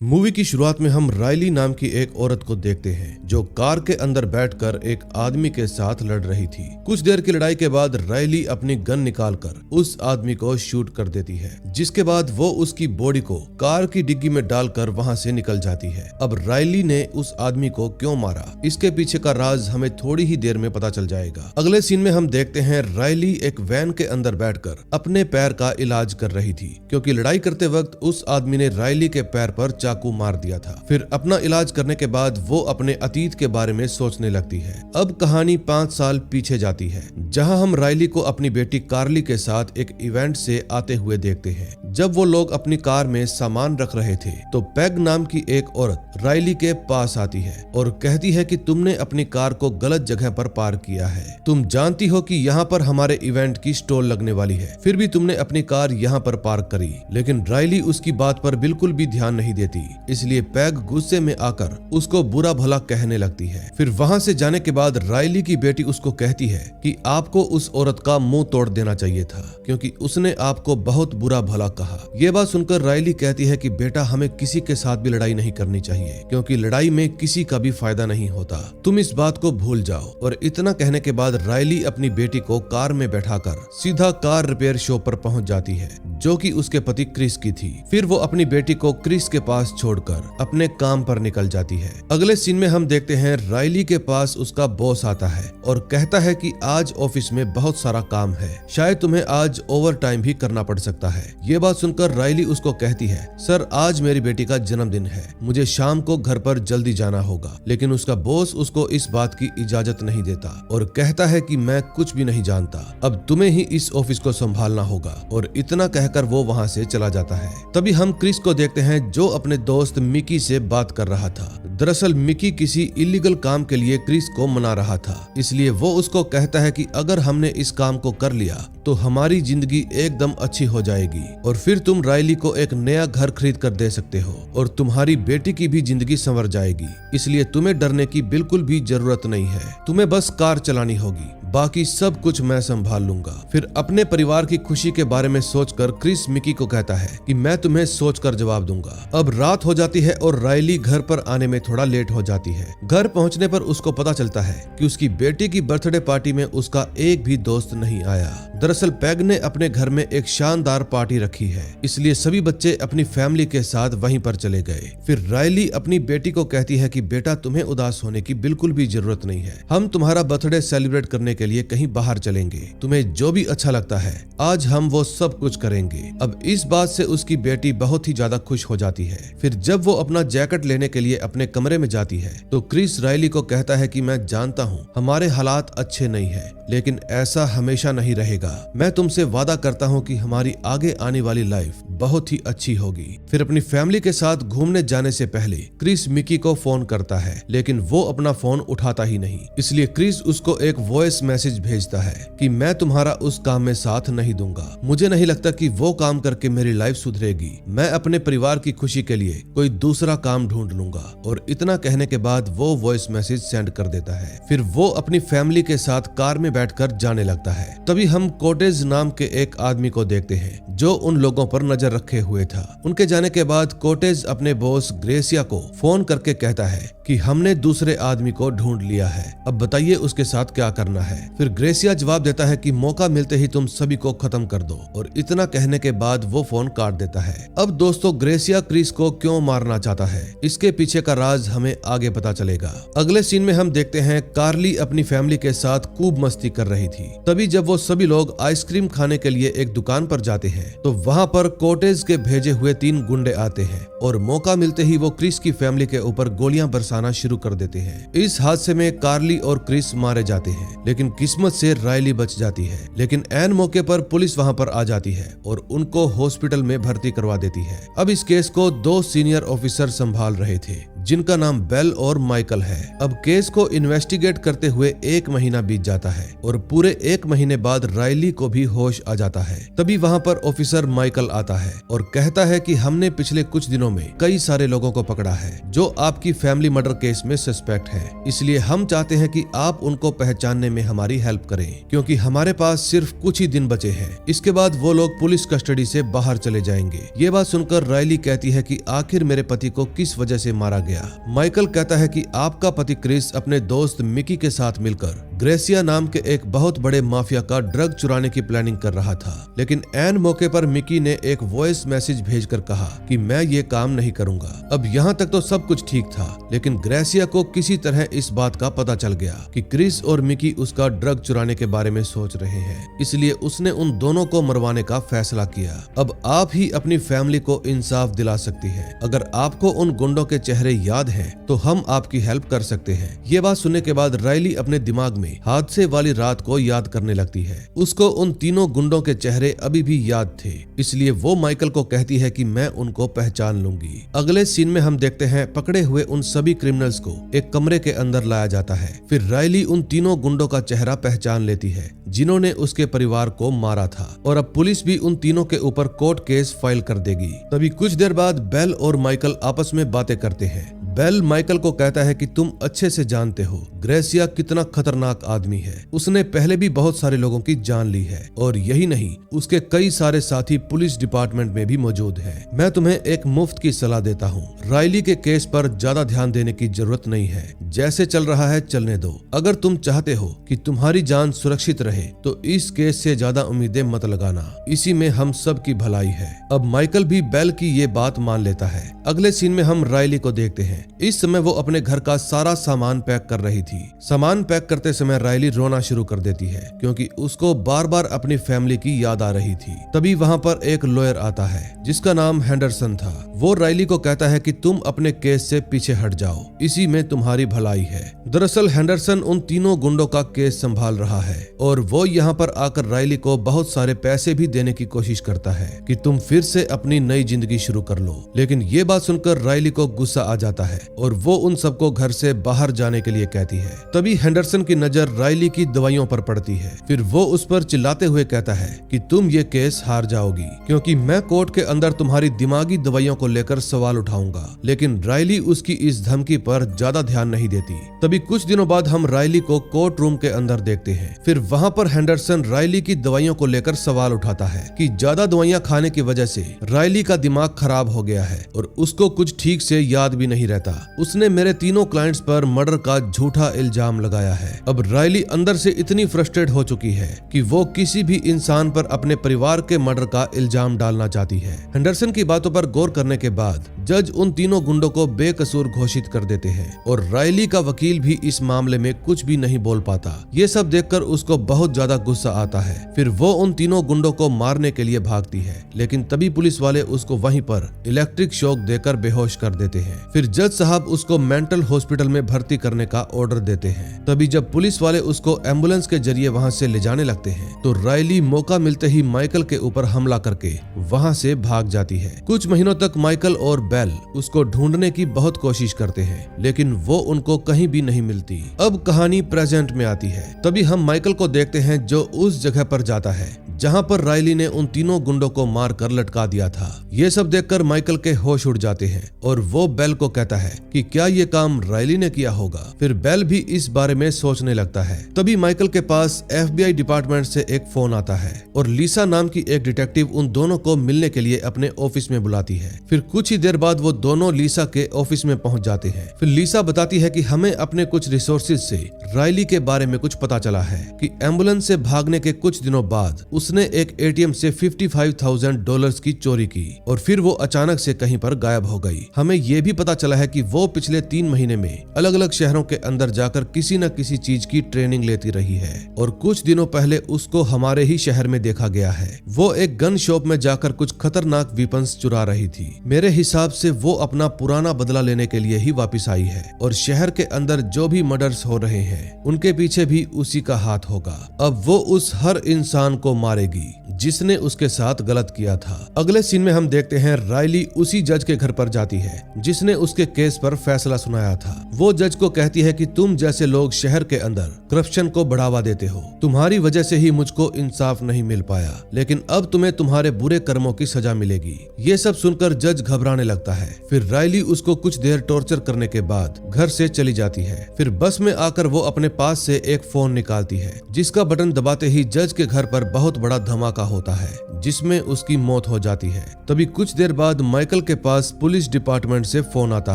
Movie की शुरुआत में हम रायली नाम की एक औरत को देखते हैं जो कार के अंदर बैठकर एक आदमी के साथ लड़ रही थी। कुछ देर की लड़ाई के बाद रायली अपनी गन निकालकर उस आदमी को शूट कर देती है, जिसके बाद वो उसकी बॉडी को कार की डिग्गी में डालकर वहां से निकल जाती है। अब रायली ने उस आदमी को क्यों मारा, इसके पीछे का राज हमें थोड़ी ही देर में पता चल जाएगा। अगले सीन में हम देखते हैं रायली एक वैन के अंदर बैठकर अपने पैर का इलाज कर रही थी, क्योंकि लड़ाई करते वक्त उस आदमी ने रायली के पैर पर चाकू मार दिया था। फिर अपना इलाज करने के बाद वो अपने अतीत के बारे में सोचने लगती है। अब कहानी 5 साल पीछे जाती है, जहां हम रायली को अपनी बेटी कार्ली के साथ एक इवेंट से आते हुए देखते हैं। जब वो लोग अपनी कार में सामान रख रहे थे तो पैग नाम की एक औरत रायली के पास आती है और कहती है कि तुमने अपनी कार को गलत जगह पर पार्क किया है। तुम जानती हो कि यहाँ पर हमारे इवेंट की स्टॉल लगने वाली है, फिर भी तुमने अपनी कार यहाँ पर पार्क करी। लेकिन रायली उसकी बात पर बिल्कुल भी ध्यान नहीं देती, इसलिए पैग गुस्से में आकर उसको बुरा भला कहने लगती है। फिर वहां से जाने के बाद रायली की बेटी उसको कहती है कि आपको उस औरत का मुंह तोड़ देना चाहिए था, क्योंकि उसने आपको बहुत बुरा भला कहा। ये बात सुनकर रायली कहती है कि बेटा, हमें किसी के साथ भी लड़ाई नहीं करनी चाहिए, क्योंकि लड़ाई में किसी का भी फायदा नहीं होता। तुम इस बात को भूल जाओ। और इतना कहने के बाद रायली अपनी बेटी को कार में बैठाकर सीधा कार रिपेयर शॉप पर पहुंच जाती है, जो कि उसके पति क्रिस की थी। फिर वो अपनी बेटी को क्रिस के पास छोड़कर अपने काम पर निकल जाती है। अगले सीन में हम देखते हैं रायली के पास उसका बॉस आता है और कहता है कि आज ऑफिस में बहुत सारा काम है, शायद तुम्हें आज ओवर टाइम भी करना पड़ सकता है। ये बात सुनकर रायली उसको कहती है, सर आज मेरी बेटी का जन्मदिन है, मुझे शाम को घर पर जल्दी जाना होगा। लेकिन उसका बॉस उसको इस बात की इजाजत नहीं देता और कहता है कि मैं कुछ भी नहीं जानता, अब तुम्हें ही इस ऑफिस को संभालना होगा। और इतना कहकर वो वहां से चला जाता है। तभी हम क्रिस को देखते हैं जो अपने दोस्त मिकी से बात कर रहा था। दरअसल मिकी किसी इलीगल काम के लिए क्रिस को मना रहा था, इसलिए वो उसको कहता है कि अगर हमने इस काम को कर लिया तो हमारी जिंदगी एकदम अच्छी हो जाएगी और फिर तुम रायली को एक नया घर खरीद कर दे सकते हो और तुम्हारी बेटी की भी जिंदगी संवर जाएगी। इसलिए तुम्हें डरने की बिल्कुल भी जरूरत नहीं है, तुम्हें बस कार चलानी होगी, बाकी सब कुछ मैं संभाल लूंगा। फिर अपने परिवार की खुशी के बारे में सोचकर क्रिस मिकी को कहता है कि मैं तुम्हें सोचकर जवाब दूंगा। अब रात हो जाती है और रायली घर पर आने में थोड़ा लेट हो जाती है। घर पहुंचने पर उसको पता चलता है कि उसकी बेटी की बर्थडे पार्टी में उसका एक भी दोस्त नहीं आया। दरअसल पैग ने अपने घर में एक शानदार पार्टी रखी है, इसलिए सभी बच्चे अपनी फैमिली के साथ वहीं पर चले गए। फिर रायली अपनी बेटी को कहती है कि बेटा, तुम्हें उदास होने की बिल्कुल भी जरूरत नहीं है, हम तुम्हारा बर्थडे सेलिब्रेट करने के लिए कहीं बाहर चलेंगे, तुम्हें जो भी अच्छा लगता है आज हम वो सब कुछ करेंगे। अब इस बात से उसकी बेटी बहुत ही ज्यादा खुश हो जाती है। फिर जब वो अपना जैकेट लेने के लिए अपने कमरे में जाती है तो क्रिस रायली को कहता है कि मैं जानता हूँ हमारे हालात अच्छे नहीं है, लेकिन ऐसा हमेशा नहीं रहेगा। मैं तुमसे वादा करता हूँ कि हमारी आगे आने वाली लाइफ बहुत ही अच्छी होगी। फिर अपनी फैमिली के साथ घूमने जाने से पहले क्रिस मिकी को फोन करता है, लेकिन वो अपना फोन उठाता ही नहीं। इसलिए क्रिस उसको एक वॉइस मैसेज भेजता है कि मैं तुम्हारा उस काम में साथ नहीं दूंगा, मुझे नहीं लगता कि वो काम करके मेरी लाइफ सुधरेगी, मैं अपने परिवार की खुशी के लिए कोई दूसरा काम ढूंढ लूंगा। और इतना कहने के बाद वो वॉइस मैसेज सेंड कर देता है। फिर वो अपनी फैमिली के साथ कार में बैठकर जाने लगता है। तभी हम कोटेज नाम के एक आदमी को देखते हैं जो उन लोगों पर नजर रखे हुए था। उनके जाने के बाद कोटेज अपने बॉस ग्रेसिया को फोन करके कहता है कि हमने दूसरे आदमी को ढूंढ लिया है, अब बताइए उसके साथ क्या करना है। फिर ग्रेसिया जवाब देता है कि मौका मिलते ही तुम सभी को खत्म कर दो। और इतना कहने के बाद वो फोन काट देता है। अब दोस्तों, ग्रेसिया क्रिस को क्यों मारना चाहता है, इसके पीछे का राज हमें आगे पता चलेगा। अगले सीन में हम देखते हैं कार्ली अपनी फैमिली के साथ खूब मस्ती कर रही थी। तभी जब वो सभी लोग आइसक्रीम खाने के लिए एक दुकान पर जाते हैं तो वहाँ पर कोटेज के भेजे हुए 3 गुंडे आते हैं और मौका मिलते ही वो क्रिस की फैमिली के ऊपर गोलियां बरसाना शुरू कर देते हैं। इस हादसे में कार्ली और क्रिस मारे जाते हैं, लेकिन किस्मत से रायली बच जाती है। लेकिन ऐन मौके पर पुलिस वहां पर आ जाती है और उनको हॉस्पिटल में भर्ती करवा देती है। अब इस केस को 2 सीनियर ऑफिसर संभाल रहे थे, जिनका नाम बेल और माइकल है। अब केस को इन्वेस्टिगेट करते हुए 1 महीना बीत जाता है और पूरे 1 महीने बाद रायली को भी होश आ जाता है। तभी वहाँ पर ऑफिसर माइकल आता है और कहता है कि हमने पिछले कुछ दिनों में कई सारे लोगों को पकड़ा है जो आपकी फैमिली मर्डर केस में सस्पेक्ट है, इसलिए हम चाहते हैं कि आप उनको पहचानने में हमारी हेल्प करें, क्योंकि हमारे पास सिर्फ कुछ ही दिन बचे हैं। इसके बाद वो लोग पुलिस कस्टडी से बाहर चले जाएंगे। ये बात सुनकर रायली कहती है कि आखिर मेरे पति को किस वजह से मारा गया। माइकल कहता है कि आपका पति क्रिस अपने दोस्त मिकी के साथ मिलकर ग्रेसिया नाम के एक बहुत बड़े माफिया का ड्रग चुराने की प्लानिंग कर रहा था, लेकिन ऐन मौके पर मिकी ने एक वॉइस मैसेज भेजकर कहा कि मैं ये काम नहीं करूंगा। अब यहाँ तक तो सब कुछ ठीक था, लेकिन ग्रेसिया को किसी तरह इस बात का पता चल गया कि क्रिस और मिकी उसका ड्रग चुराने के बारे में सोच रहे हैं, इसलिए उसने उन दोनों को मरवाने का फैसला किया। अब आप ही अपनी फैमिली को इंसाफ दिला सकती है। अगर आपको उन गुंडों के चेहरे याद हैं, तो हम आपकी हेल्प कर सकते हैं। ये बात सुनने के बाद रायली अपने दिमाग में हादसे वाली रात को याद करने लगती है। उसको उन तीनों गुंडों के चेहरे अभी भी याद थे, इसलिए वो माइकल को कहती है कि मैं उनको पहचान लूंगी। अगले सीन में हम देखते हैं पकड़े हुए उन सभी क्रिमिनल्स को एक कमरे के अंदर लाया जाता है। फिर रायली उन तीनों गुंडों का चेहरा पहचान लेती है जिन्होंने उसके परिवार को मारा था, और अब पुलिस भी उन तीनों के ऊपर कोर्ट केस फाइल कर देगी। तभी कुछ देर बाद बेल और माइकल आपस में बातें करते हैं। बेल माइकल को कहता है कि तुम अच्छे से जानते हो ग्रेसिया कितना खतरनाक आदमी है। उसने पहले भी बहुत सारे लोगों की जान ली है, और यही नहीं, उसके कई सारे साथी पुलिस डिपार्टमेंट में भी मौजूद हैं। मैं तुम्हें एक मुफ्त की सलाह देता हूँ, रायली के केस पर ज्यादा ध्यान देने की जरूरत नहीं है। जैसे चल रहा है चलने दो। अगर तुम चाहते हो कि तुम्हारी जान सुरक्षित रहे तो इस केस से ज्यादा उम्मीदें मत लगाना, इसी में हम सब की भलाई है। अब माइकल भी बेल की ये बात मान लेता है। अगले सीन में हम रायली को देखते हैं। इस समय वो अपने घर का सारा सामान पैक कर रही थी। सामान पैक करते समय रायली रोना शुरू कर देती है, क्योंकि उसको बार बार अपनी फैमिली की याद आ रही थी। तभी वहाँ पर एक लॉयर आता है जिसका नाम हेंडरसन था। वो रायली को कहता है कि तुम अपने केस से पीछे हट जाओ, इसी में तुम्हारी भलाई है। दरअसल हेंडरसन उन तीनों गुंडों का केस संभाल रहा है, और वो यहाँ पर आकर रायली को बहुत सारे पैसे भी देने की कोशिश करता है कि तुम फिर से अपनी नई जिंदगी शुरू कर लो। लेकिन ये बात सुनकर रायली को गुस्सा आ जाता है और वो उन सबको घर से बाहर जाने के लिए कहती है। तभी हेंडरसन की नजर रायली की दवाइयों पर पड़ती है। फिर वो उस पर चिल्लाते हुए कहता है कि तुम ये केस हार जाओगी, क्योंकि मैं कोर्ट के अंदर तुम्हारी दिमागी दवाइयों को लेकर सवाल उठाऊंगा। लेकिन रायली उसकी इस धमकी पर ज्यादा ध्यान नहीं देती। तभी कुछ दिनों बाद हम रायली को कोर्ट रूम के अंदर देखते हैं। फिर वहाँ पर हेंडरसन रायली की दवाइयों को लेकर सवाल उठाता है कि ज्यादा दवाइयाँ खाने की वजह से रायली का दिमाग खराब हो गया है और उसको कुछ ठीक से याद भी नहीं रहता। उसने मेरे तीनों क्लाइंट्स पर मर्डर का झूठा इल्जाम लगाया है। अब रायली अंदर से इतनी फ्रस्ट्रेट हो चुकी है कि वो किसी भी इंसान पर अपने परिवार के मर्डर का इल्जाम डालना चाहती है। हेंडरसन की बातों पर गौर करने के बाद जज उन तीनों गुंडों को बेकसूर घोषित कर देते हैं, और रायली का वकील भी इस मामले में कुछ भी नहीं बोल पाता। ये सब देखकर उसको बहुत ज्यादा गुस्सा आता है। फिर वो उन तीनों गुंडों को मारने के लिए भागती है, लेकिन तभी पुलिस वाले उसको वहीं पर इलेक्ट्रिक शॉक देकर बेहोश कर देते हैं। फिर जज साहब उसको मेंटल हॉस्पिटल में भर्ती करने का ऑर्डर देते हैं। तभी जब पुलिस वाले उसको एम्बुलेंस के जरिए वहां से ले जाने लगते हैं, तो रायली मौका मिलते ही माइकल के ऊपर हमला करके वहां से भाग जाती है। कुछ महीनों तक माइकल और बेल उसको ढूंढने की बहुत कोशिश करते हैं, लेकिन वो उनको कहीं भी नहीं मिलती। अब कहानी प्रेजेंट में आती है। तभी हम माइकल को देखते हैं जो उस जगह पर जाता है जहां पर रायली ने उन तीनों गुंडों को मारकर लटका दिया था। ये सब देखकर माइकल के होश उड़ जाते हैं, और वो बेल को कहता है कि क्या ये काम रायली ने किया होगा। फिर बेल भी इस बारे में सोचने लगता है। तभी माइकल के पास FBI डिपार्टमेंट से एक फोन आता है, और लीसा नाम की एक डिटेक्टिव उन दोनों को मिलने के लिए अपने ऑफिस में बुलाती है। फिर कुछ ही देर बाद वो दोनों लीसा के ऑफिस में पहुंच जाते हैं। फिर लीसा बताती है कि हमें अपने कुछ रिसोर्सेज से रायली के बारे में कुछ पता चला है कि एम्बुलेंस से भागने के कुछ दिनों बाद उसने एक ATM से $55,000 की चोरी की, और फिर वो अचानक से कहीं पर गायब हो गई। हमें ये भी पता चला है कि वो पिछले 3 महीने में अलग अलग शहरों के अंदर जाकर किसी न किसी चीज की ट्रेनिंग लेती रही है, और कुछ दिनों पहले उसको हमारे ही शहर में देखा गया है। वो एक गन शॉप में जाकर कुछ खतरनाक वेपन्स चुरा रही थी। मेरे हिसाब से वो अपना पुराना बदला लेने के लिए ही वापस आई है, और शहर के अंदर जो भी मर्डर्स हो रहे हैं उनके पीछे भी उसी का हाथ होगा। अब वो उस हर इंसान को मारेगी जिसने उसके साथ गलत किया था। अगले सीन में हम देखते हैं रायली उसी जज के घर पर जाती है जिसने उसके केस पर फैसला सुनाया था। वो जज को कहती है कि तुम जैसे लोग शहर के अंदर करप्शन को बढ़ावा देते हो, तुम्हारी वजह से ही मुझको इंसाफ नहीं मिल पाया, लेकिन अब तुम्हें तुम्हारे बुरे कर्मों की सजा मिलेगी। ये सब सुनकर जज घबराने लगता है। फिर रायली उसको कुछ देर टॉर्चर करने के बाद घर से चली जाती है। फिर बस में आकर वो अपने पास से एक फोन निकालती है जिसका बटन दबाते ही जज के घर पर बहुत बड़ा धमाका होता है जिसमें उसकी मौत हो जाती है। तभी कुछ देर बाद माइकल के पास पुलिस डिपार्टमेंट से फोन आता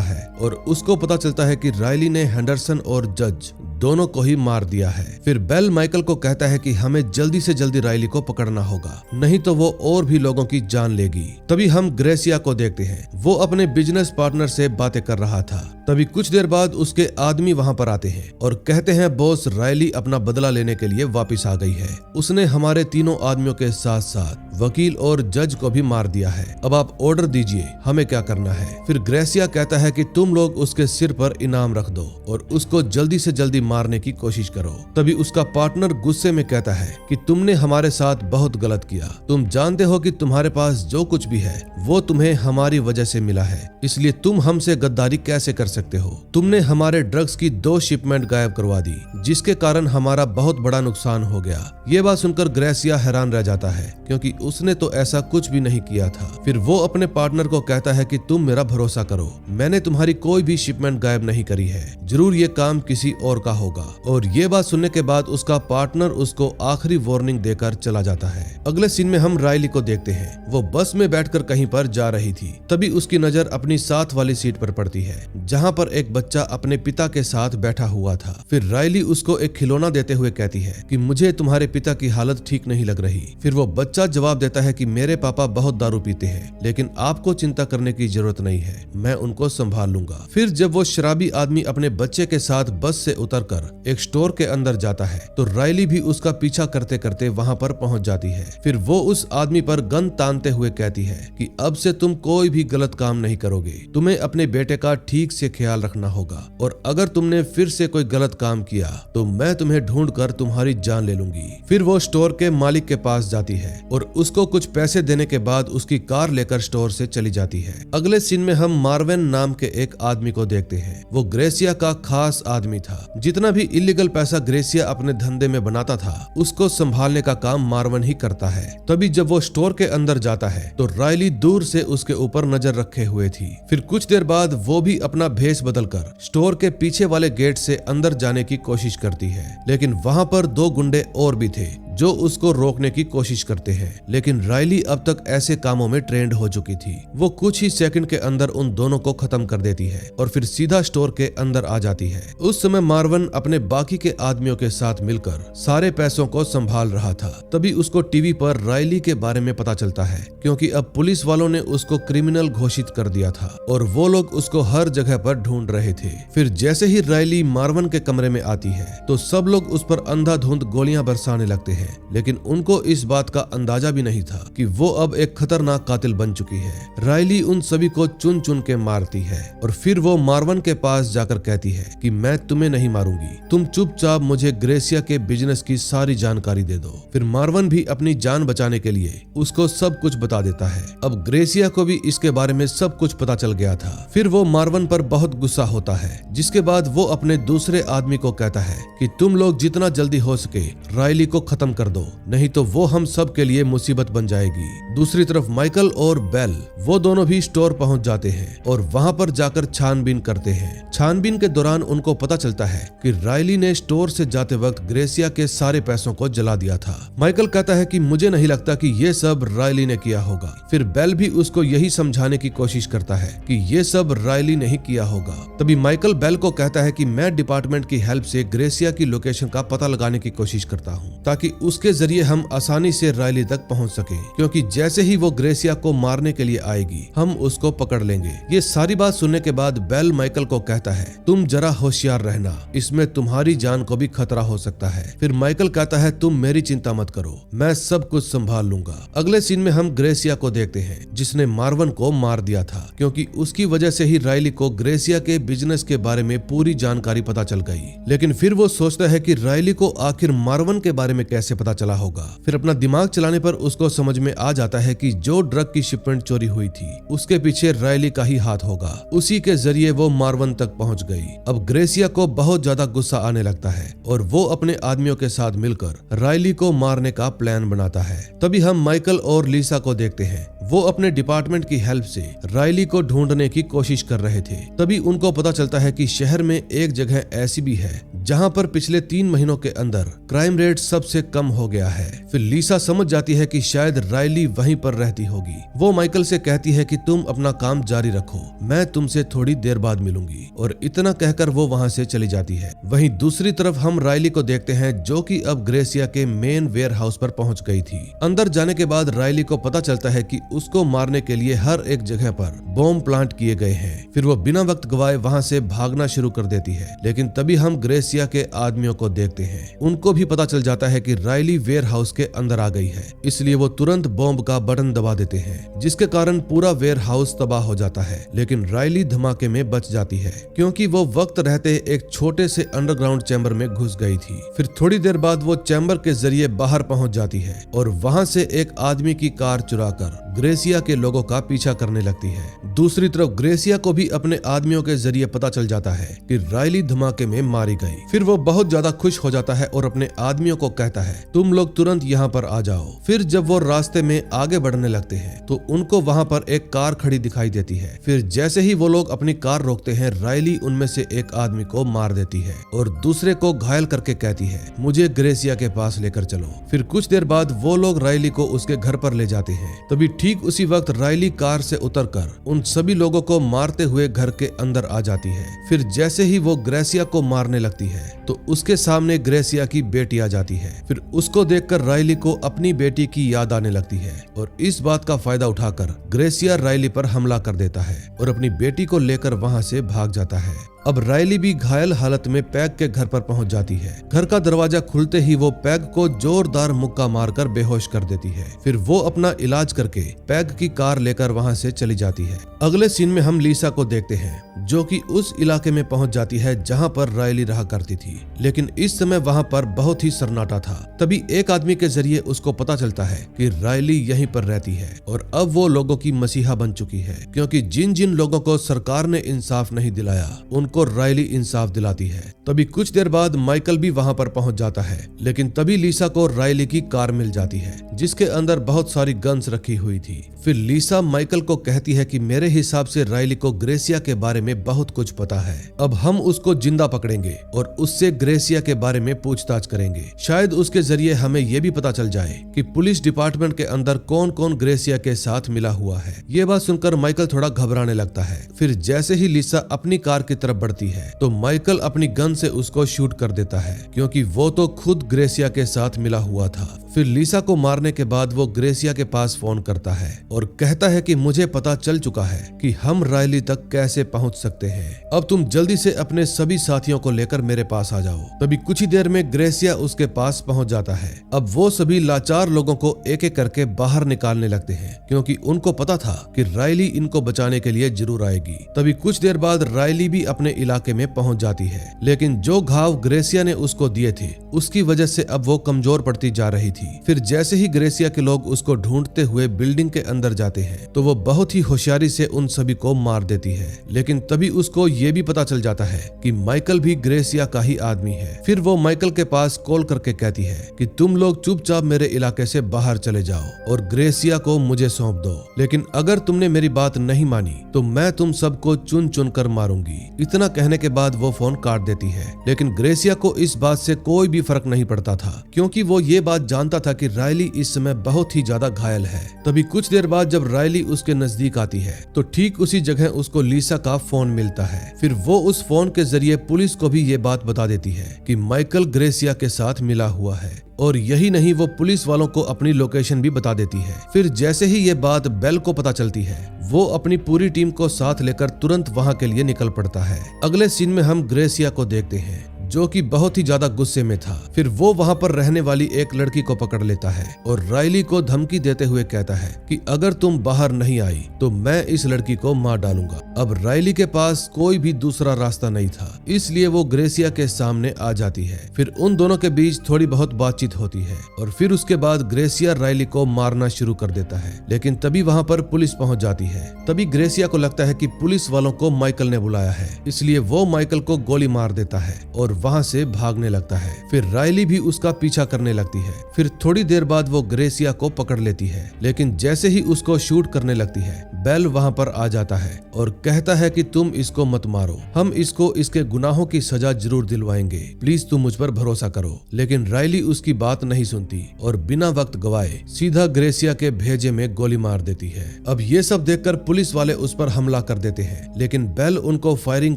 है और उसको पता चलता है कि रायली ने हेंडरसन और जज दोनों को ही मार दिया है। फिर बेल माइकल को कहता है कि हमें जल्दी से जल्दी रायली को पकड़ना होगा, नहीं तो वो और भी लोगों की जान लेगी। तभी हम ग्रेसिया को देखते हैं। वो अपने बिजनेस पार्टनर से बातें कर रहा था। तभी कुछ देर बाद उसके आदमी वहां पर आते हैं और कहते हैं बॉस, रायली अपना बदला लेने के लिए वापस आ गई है। उसने हमारे तीनों आदमियों के साथ साथ वकील और जज को भी मार दिया है। अब आप ऑर्डर दीजिए, हमें क्या करना है। फिर ग्रेसिया कहता है कि तुम लोग उसके सिर पर इनाम रख दो और उसको जल्दी से जल्दी मारने की कोशिश करो। तभी उसका पार्टनर गुस्से में कहता है कि तुमने हमारे साथ बहुत गलत किया। तुम जानते हो कि तुम्हारे पास जो कुछ भी है वो तुम्हें हमारी वजह से मिला है, इसलिए तुम हमसे गद्दारी कैसे कर सकते हो। तुमने हमारे ड्रग्स की 2 शिपमेंट गायब करवा दी जिसके कारण हमारा बहुत बड़ा नुकसान हो गया। ये बात सुनकर ग्रेसिया हैरान रह जाता है क्योंकि उसने तो ऐसा कुछ भी नहीं किया था। फिर वो अपने पार्टनर को कहता है कि तुम मेरा भरोसा करो, मैंने तुम्हारी कोई भी शिपमेंट गायब नहीं करी है, जरूर ये काम किसी और का होगा। और ये बात सुनने के बाद उसका पार्टनर उसको आखिरी वार्निंग देकर चला जाता है। अगले सीन में हम रायली को देखते हैं। वो बस में बैठकर कहीं पर जा रही थी। तभी उसकी नजर अपनी साथ वाली सीट पर पड़ती है जहाँ पर एक बच्चा अपने पिता के साथ बैठा हुआ था। फिर रायली उसको एक खिलौना देते हुए कहती है कि मुझे तुम्हारे पिता की हालत ठीक नहीं लग रही। फिर वो बच्चा जवाब देता है कि मेरे पापा बहुत दारू पीते हैं, लेकिन आपको चिंता करने की जरूरत नहीं है, मैं उनको संभाल लूंगा। फिर जब वो शराबी आदमी अपने बच्चे के साथ बस से उतरकर एक स्टोर के अंदर जाता है तो रायली भी उसका पीछा करते करते वहां पर पहुंच जाती है। फिर वो उस आदमी पर गन तानते हुए कहती है कि अब से तुम कोई भी गलत काम नहीं करोगे, तुम्हें अपने बेटे का ठीक से ख्याल रखना होगा और अगर तुमने फिर से कोई गलत काम किया तो मैं तुम्हें ढूंढ कर तुम्हारी जान ले लूंगी। फिर वो स्टोर के मालिक के पास जाती है और उसको कुछ पैसे देने के बाद उसकी कार लेकर स्टोर से चली जाती है। अगले सीन में हम मार्विन नाम के एक आदमी को देखते हैं। वो ग्रेसिया का खास आदमी था। जितना भी इलीगल पैसा ग्रेसिया अपने धंधे में बनाता था उसको संभालने का काम मार्विन ही करता है। तभी जब वो स्टोर के अंदर जाता है तो रायली दूर से उसके ऊपर नजर रखे हुए थी। फिर कुछ देर बाद वो भी अपना भेष बदलकर स्टोर के पीछे वाले गेट से अंदर जाने की कोशिश करती है, लेकिन वहां पर 2 गुंडे और भी थे जो उसको रोकने की कोशिश करते हैं। लेकिन रायली अब तक ऐसे कामों में ट्रेंड हो चुकी थी। वो कुछ ही सेकंड के अंदर उन दोनों को खत्म कर देती है और फिर सीधा स्टोर के अंदर आ जाती है। उस समय मार्विन अपने बाकी के आदमियों के साथ मिलकर सारे पैसों को संभाल रहा था। तभी उसको टीवी पर रायली के बारे में पता चलता है क्योंकि अब पुलिस वालों ने उसको क्रिमिनल घोषित कर दिया था और वो लोग उसको हर जगह पर ढूंढ रहे थे। फिर जैसे ही रायली मार्विन के कमरे में आती है तो सब लोग उस पर अंधाधुंध गोलियां बरसाने लगते हैं, लेकिन उनको इस बात का अंदाजा भी नहीं था कि वो अब एक खतरनाक कातिल बन चुकी है। रायली उन सभी को चुन चुन के मारती है और फिर वो मार्विन के पास जाकर कहती है कि मैं तुम्हें नहीं मारूंगी, तुम चुपचाप मुझे ग्रेसिया के बिजनेस की सारी जानकारी दे दो। फिर मार्विन भी अपनी जान बचाने के लिए उसको सब कुछ बता देता है। अब ग्रेसिया को भी इसके बारे में सब कुछ पता चल गया था। फिर वो मार्विन पर बहुत गुस्सा होता है, जिसके बाद वो अपने दूसरे आदमी को कहता है कि तुम लोग जितना जल्दी हो सके रायली को खत्म कर दो, नहीं तो वो हम सब के लिए मुसीबत बन जाएगी। दूसरी तरफ माइकल और बेल वो दोनों भी स्टोर पहुंच जाते हैं और वहां पर जाकर छानबीन करते हैं। छानबीन के दौरान उनको पता चलता है कि रायली ने स्टोर से जाते वक्त ग्रेसिया के सारे पैसों को जला दिया था। माइकल कहता है कि मुझे नहीं लगता कि ये सब रायली ने किया होगा। फिर बेल भी उसको यही समझाने की कोशिश करता है कि ये सब रायली ने ही किया होगा। तभी माइकल बेल को कहता है कि मैं डिपार्टमेंट की हेल्प से ग्रेसिया की लोकेशन का पता लगाने की कोशिश करता हूँ ताकि उसके जरिए हम आसानी से रायली तक पहुंच सके, क्योंकि जैसे ही वो ग्रेसिया को मारने के लिए आएगी हम उसको पकड़ लेंगे। ये सारी बात सुनने के बाद बेल माइकल को कहता है तुम जरा होशियार रहना, इसमें तुम्हारी जान को भी खतरा हो सकता है। फिर माइकल कहता है तुम मेरी चिंता मत करो, मैं सब कुछ संभाल लूंगा। अगले सीन में हम ग्रेसिया को देखते हैं जिसने मार्विन को मार दिया था, क्योंकि उसकी वजह से ही रायली को ग्रेसिया के बिजनेस के बारे में पूरी जानकारी पता चल गई। लेकिन फिर वो सोचता है कि रायली को आखिर मार्विन के बारे में कैसे कैसे पता चला होगा। फिर अपना दिमाग चलाने पर उसको समझ में आ जाता है कि जो ड्रग की शिपमेंट चोरी हुई थी उसके पीछे रायली का ही हाथ होगा। उसी के जरिए वो मार्वन तक पहुंच गई। अब ग्रेसिया को बहुत ज्यादा गुस्सा आने लगता है और वो अपने आदमियों के साथ मिलकर रायली को मारने का प्लान बनाता है। तभी हम माइकल और लीसा को देखते हैं। वो अपने डिपार्टमेंट की हेल्प से रायली को ढूंढने की कोशिश कर रहे थे। तभी उनको पता चलता है कि शहर में एक जगह ऐसी भी है जहां पर पिछले 3 महीनों के अंदर क्राइम रेट सबसे कम हो गया है। फिर लीसा समझ जाती है कि शायद रायली वहीं पर रहती होगी। वो माइकल से कहती है कि तुम अपना काम जारी रखो, मैं तुमसे थोड़ी देर बाद मिलूंगी, और इतना कहकर वो वहां से चली जाती है। वहीं दूसरी तरफ हम रायली को देखते हैं जो कि अब ग्रेसिया के मेन वेयर हाउस पर पहुंच गई थी। अंदर जाने के बाद रायली को पता चलता है कि उसको मारने के लिए हर एक जगह पर बॉम्ब प्लांट किए गए हैं। फिर वो बिना वक्त गवाए वहां से भागना शुरू कर देती है। लेकिन तभी हम ग्रेसिया के आदमियों को देखते हैं। उनको भी पता चल जाता है कि रायली वेयर हाउस के अंदर आ गई है, इसलिए वो तुरंत बॉम्ब का बटन दबा देते हैं, जिसके कारण पूरा वेयर हाउस तबाह हो जाता है। लेकिन रायली धमाके में बच जाती है क्योंकि वो वक्त रहते एक छोटे से अंडरग्राउंड चैम्बर में घुस गई थी। फिर थोड़ी देर बाद वो चैम्बर के जरिए बाहर पहुंच जाती है और वहां से एक आदमी की कार चुराकर ग्रेसिया के लोगों का पीछा करने लगती है। दूसरी तरफ ग्रेसिया को भी अपने आदमियों के जरिए पता चल जाता है कि रायली धमाके में मारी गई। फिर वो बहुत ज्यादा खुश हो जाता है और अपने आदमियों को कहता है तुम लोग तुरंत यहाँ पर आ जाओ। फिर जब वो रास्ते में आगे बढ़ने लगते हैं तो उनको वहाँ पर एक कार खड़ी दिखाई देती है। फिर जैसे ही वो लोग अपनी कार रोकते हैं, रायली उनमें से एक आदमी को मार देती है और दूसरे को घायल करके कहती है मुझे ग्रेसिया के पास लेकर चलो। फिर कुछ देर बाद वो लोग रायली को उसके घर पर ले जाते हैं। तभी ठीक उसी वक्त रायली कार से उतरकर उन सभी लोगों को मारते हुए घर के अंदर आ जाती है। फिर जैसे ही वो ग्रेसिया को मारने लगती है तो उसके सामने ग्रेसिया की बेटी आ जाती है। फिर उसको देखकर रायली को अपनी बेटी की याद आने लगती है और इस बात का फायदा उठाकर ग्रेसिया रायली पर हमला कर देता है और अपनी बेटी को लेकर वहां से भाग जाता है। अब रायली भी घायल हालत में पैग के घर पर पहुंच जाती है। घर का दरवाजा खुलते ही वो पैग को जोरदार मुक्का मारकर बेहोश कर देती है। फिर वो अपना इलाज करके पैग की कार लेकर वहां से चली जाती है। अगले सीन में हम लीसा को देखते हैं जो कि उस इलाके में पहुंच जाती है जहां पर रायली रहा करती थी। लेकिन इस समय वहां पर बहुत ही सन्नाटा था। तभी एक आदमी के जरिए उसको पता चलता है कि रायली यहीं पर रहती है और अब वो लोगों की मसीहा बन चुकी है, क्योंकि जिन जिन लोगों को सरकार ने इंसाफ नहीं दिलाया उनको रायली इंसाफ दिलाती है। तभी कुछ देर बाद माइकल भी वहां पर पहुंच जाता है। लेकिन तभी लीसा को रायली की कार मिल जाती है जिसके अंदर बहुत सारी गन्स रखी हुई थी। फिर लीसा माइकल को कहती है कि मेरे हिसाब से रायली को ग्रेसिया के बारे में बहुत कुछ पता है। अब हम उसको जिंदा पकड़ेंगे और उससे ग्रेसिया के बारे में पूछताछ करेंगे। शायद उसके जरिए हमें यह भी पता चल जाए कि पुलिस डिपार्टमेंट के अंदर कौन कौन ग्रेसिया के साथ मिला हुआ है। ये बात सुनकर माइकल थोड़ा घबराने लगता है। फिर जैसे ही लीसा अपनी कार की तरफ बढ़ती है तो माइकल अपनी गन से उसको शूट कर देता है, क्योंकि वो तो खुद ग्रेसिया के साथ मिला हुआ था। फिर लीसा को मारने के बाद वो ग्रेसिया के पास फोन करता है और कहता है कि मुझे पता चल चुका है कि हम रायली तक कैसे पहुंच सकते हैं। अब तुम जल्दी से अपने सभी साथियों को लेकर मेरे पास आ जाओ। तभी कुछ ही देर में ग्रेसिया उसके पास पहुंच जाता है। अब वो सभी लाचार लोगों को एक एक करके बाहर निकालने लगते हैं, क्योंकि उनको पता था कि रायली इनको बचाने के लिए जरूर आएगी। तभी कुछ देर बाद रायली भी अपने इलाके में पहुंच जाती है। लेकिन जो घाव ग्रेसिया ने उसको दिए थे उसकी वजह से अब वो कमजोर पड़ती जा रही थी। फिर जैसे ही ग्रेसिया के लोग उसको ढूंढते हुए बिल्डिंग के अंदर जाते हैं तो वो बहुत ही होशियारी से उन सभी को मार देती है। लेकिन तभी उसको ये भी पता चल जाता है कि माइकल भी ग्रेसिया का ही आदमी है। फिर वो माइकल के पास कॉल करके कहती है कि तुम लोग चुपचाप मेरे इलाके से बाहर चले जाओ और ग्रेसिया को मुझे सौंप दो, लेकिन अगर तुमने मेरी बात नहीं मानी तो मैं तुम सबको चुन चुन कर मारूंगी। इतना कहने के बाद वो फोन काट देती है। लेकिन ग्रेसिया को इस बात से कोई भी फर्क नहीं पड़ता था, क्योंकि वो ये बात जानता था कि रायली इस समय बहुत ही ज्यादा घायल है। तभी कुछ देर बाद जब रायली उसके नजदीक आती है तो ठीक उसी जगह उसको लीसा का फोन मिलता है। फिर वो उस फोन के जरिए पुलिस को भी ये बात बता देती है कि माइकल ग्रेसिया के साथ मिला हुआ है। और यही नहीं, वो पुलिस वालों को अपनी लोकेशन भी बता देती है। फिर जैसे ही ये बात बेल को पता चलती है वो अपनी पूरी टीम को साथ लेकर तुरंत वहां के लिए निकल पड़ता है। अगले सीन में हम ग्रेसिया को देखते हैं जो कि बहुत ही ज्यादा गुस्से में था। फिर वो वहाँ पर रहने वाली एक लड़की को पकड़ लेता है और रायली को धमकी देते हुए कहता है कि अगर तुम बाहर नहीं आई तो मैं इस लड़की को मार डालूंगा। अब रायली के पास कोई भी दूसरा रास्ता नहीं था, इसलिए वो ग्रेसिया के सामने आ जाती है। फिर उन दोनों के बीच थोड़ी बहुत बातचीत होती है और फिर उसके बाद ग्रेसिया रायली को मारना शुरू कर देता है। लेकिन तभी वहाँ पर पुलिस पहुंच जाती है। तभी ग्रेसिया को लगता है कि पुलिस वालों को माइकल ने बुलाया है, इसलिए वो माइकल को गोली मार देता है और वहाँ से भागने लगता है। फिर रायली भी उसका पीछा करने लगती है। फिर थोड़ी देर बाद वो ग्रेसिया को पकड़ लेती है, लेकिन जैसे ही उसको शूट करने लगती है, बेल वहाँ पर आ जाता है और कहता है कि तुम इसको मत मारो, हम इसको इसके गुनाहों की सजा जरूर दिलवाएंगे, प्लीज तुम मुझ पर भरोसा करो। लेकिन रायली उसकी बात नहीं सुनती और बिना वक्त गवाए सीधा ग्रेसिया के भेजे में गोली मार देती है। अब ये सब देखकर पुलिस वाले उस पर हमला कर देते हैं, लेकिन बेल उनको फायरिंग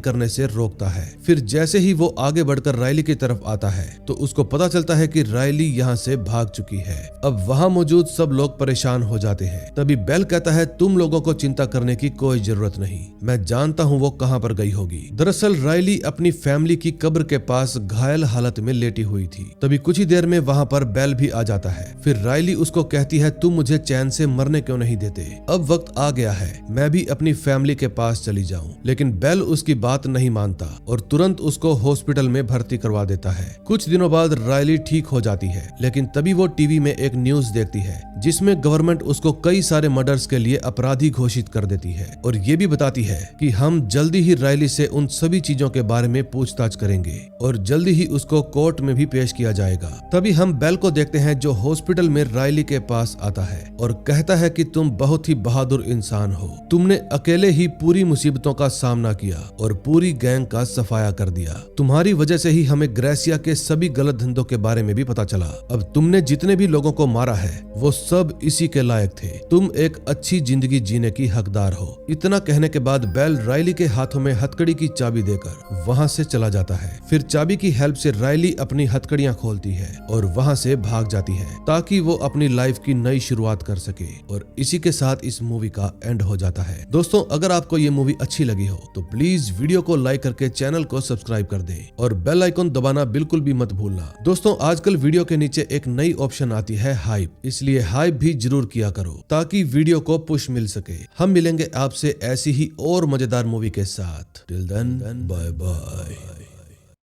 करने से रोकता है। फिर जैसे ही वो आगे बढ़कर रायली की तरफ आता है तो उसको पता चलता है कि रायली यहाँ से भाग चुकी है। अब वहाँ मौजूद सब लोग परेशान हो जाते हैं। तभी बेल कहता है तुम लोगों को चिंता करने की कोई जरूरत नहीं, मैं जानता हूँ वो कहाँ पर गई होगी। दरअसल रायली अपनी फैमिली की कब्र के पास घायल हालत में लेटी हुई थी। तभी कुछ ही देर में वहाँ पर बेल भी आ जाता है। फिर रायली उसको कहती है तुम मुझे चैन से मरने क्यों नहीं देते, अब वक्त आ गया है मैं भी अपनी फैमिली के पास चली जाऊं। लेकिन बेल उसकी बात नहीं मानता और तुरंत उसको हॉस्पिटल में भर्ती करवा देता है। कुछ दिनों बाद रायली ठीक हो जाती है, लेकिन तभी वो टीवी में एक न्यूज देखती है जिसमें गवर्नमेंट उसको कई सारे मर्डर्स के लिए अपराधी घोषित कर देती है और ये भी बताती है कि हम जल्दी ही रायली से उन सभी चीजों के बारे में पूछताछ करेंगे और जल्दी ही उसको कोर्ट में भी पेश किया जाएगा। तभी हम बेल को देखते हैं जो हॉस्पिटल में रायली के पास आता है और कहता है कि तुम बहुत ही बहादुर इंसान हो, तुमने अकेले ही पूरी मुसीबतों का सामना किया और पूरी गैंग का सफाया कर दिया। तुम्हारी वजह से ही हमें ग्रेसिया के सभी गलत धंधों के बारे में भी पता चला। अब तुमने जितने भी लोगों को मारा है वो सब इसी के लायक थे, तुम एक अच्छी जिंदगी जीने की हकदार हो। इतना कहने के बाद बेल रायली के हाथों में हथकड़ी की चाबी देकर वहाँ से चला जाता है। फिर चाबी की हेल्प से रायली अपनी हथकड़ियां खोलती है और वहाँ से भाग जाती है ताकि वो अपनी लाइफ की नई शुरुआत कर सके। और इसी के साथ इस मूवी का एंड हो जाता है। दोस्तों अगर आपको ये मूवी अच्छी लगी हो तो प्लीज वीडियो को लाइक करके चैनल को सब्सक्राइब कर दें और बेल आइकन दबाना बिल्कुल भी मत भूलना। दोस्तों आजकल वीडियो के नीचे एक नई ऑप्शन आती है हाइप, इसलिए हाइप भी जरूर किया करो ताकि वीडियो को पुश मिल सके। हम मिलेंगे आपसे ऐसी ही और मजेदार मूवी के साथ। Till then bye bye.